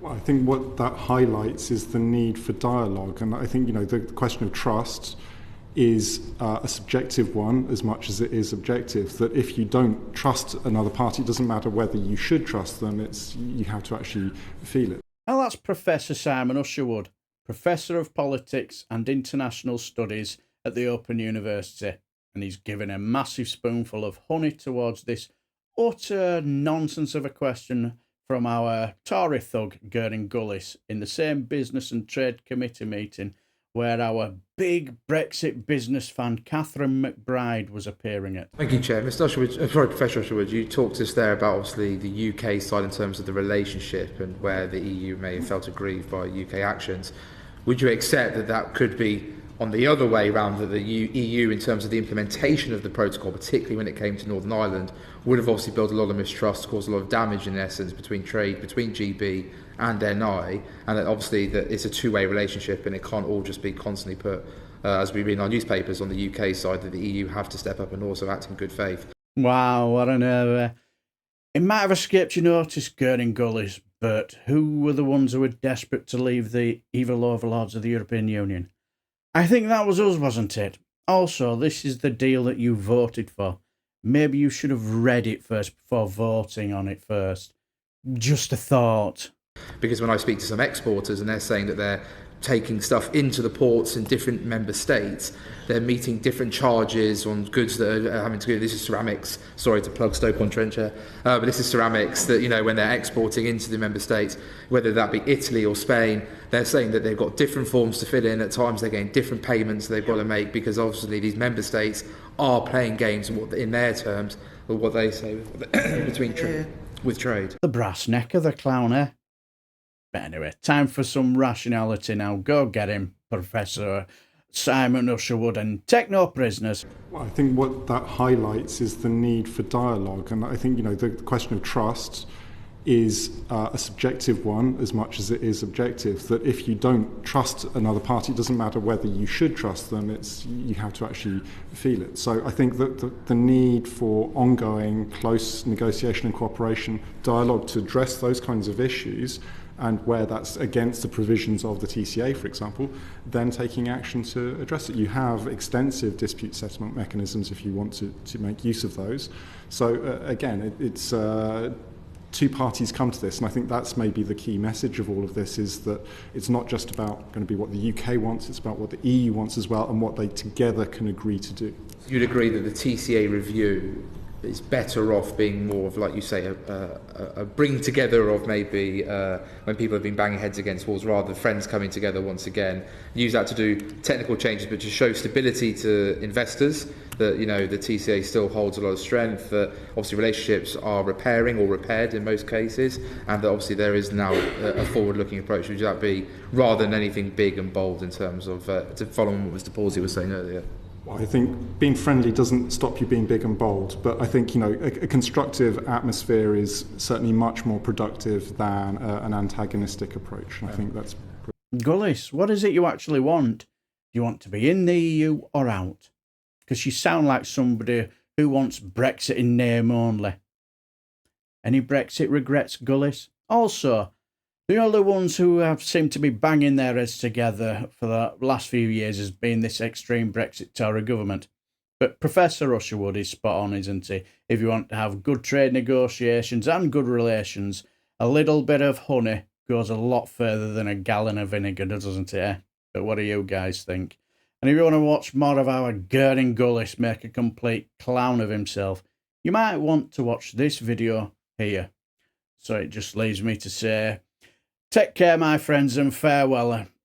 Well, I think what that highlights is the need for dialogue. And I think, the question of trust is a subjective one as much as it is objective. That if you don't trust another party, it doesn't matter whether you should trust them, you have to actually feel it. Well, that's Professor Simon Usherwood, Professor of Politics and International Studies at the Open University. And he's given a massive spoonful of honey towards this utter nonsense of a question from our Tory thug, Gurning Gullis, in the same Business and Trade Committee meeting where our big Brexit business fan, Catherine McBride, was appearing at. Thank you, Chair. Mr. Usherwood, Professor Usherwood, you talked to us there about obviously the UK side in terms of the relationship and where the EU may have felt aggrieved by UK actions. Would you accept that that could be on the other way around, that the EU, in terms of the implementation of the protocol, particularly when it came to Northern Ireland, would have obviously built a lot of mistrust, caused a lot of damage in essence between trade, between GB and NI, and that obviously that it's a two-way relationship and it can't all just be constantly put, as we read in our newspapers on the UK side, that the EU have to step up and also act in good faith. Wow, what an error. It might have escaped your notice, Gurning Gullis, but who were the ones who were desperate to leave the evil overlords of the European Union? I think that was us, wasn't it? Also, this is the deal that you voted for. Maybe you should have read it first before voting on it first. Just a thought. Because when I speak to some exporters and they're saying that they're taking stuff into the ports in different member states, they're meeting different charges on goods that are having to go. This is ceramics. Sorry to plug Stoke-on-Trent here, but this is ceramics that, when they're exporting into the member states, whether that be Italy or Spain, they're saying that they've got different forms to fill in. At times they're getting different payments they've got to make because obviously these member states are playing games in their terms with what they say with trade. The brass neck of the clown, eh? But anyway, time for some rationality now. Go get him, Professor Simon Usherwood, and take no prisoners. Well, I think what that highlights is the need for dialogue. And I think, the question of trust is a subjective one as much as it is objective. That if you don't trust another party, it doesn't matter whether you should trust them, you have to actually feel it. So I think that the need for ongoing close negotiation and cooperation, dialogue to address those kinds of issues, and where that's against the provisions of the TCA, for example, then taking action to address it. You have extensive dispute settlement mechanisms if you want to make use of those. So again, it's two parties come to this, and I think that's maybe the key message of all of this, is that it's not just about going to be what the UK wants, it's about what the EU wants as well, and what they together can agree to do. You'd agree that the TCA review is better off being more of, like you say, a bring together of maybe when people have been banging heads against walls, rather than friends coming together once again. Use that to do technical changes, but to show stability to investors, that the TCA still holds a lot of strength, that obviously relationships are repairing or repaired in most cases, and that obviously there is now a forward-looking approach. Would that be, rather than anything big and bold in terms of, to follow on what Mr. Pawsey was saying earlier? Well, I think being friendly doesn't stop you being big and bold, but I think a constructive atmosphere is certainly much more productive than an antagonistic approach. And I think that's. Gullis, what is it you actually want? Do you want to be in the EU or out? Because you sound like somebody who wants Brexit in name only. Any Brexit regrets, Gullis? Also, the only ones who have seemed to be banging their heads together for the last few years has been this extreme Brexit Tory government. But Professor Usherwood is spot on, isn't he? If you want to have good trade negotiations and good relations, a little bit of honey goes a lot further than a gallon of vinegar, doesn't it? Eh? But what do you guys think? And if you want to watch more of our Gurning Gullis make a complete clown of himself, you might want to watch this video here. So it just leaves me to say, take care, my friends, and farewell.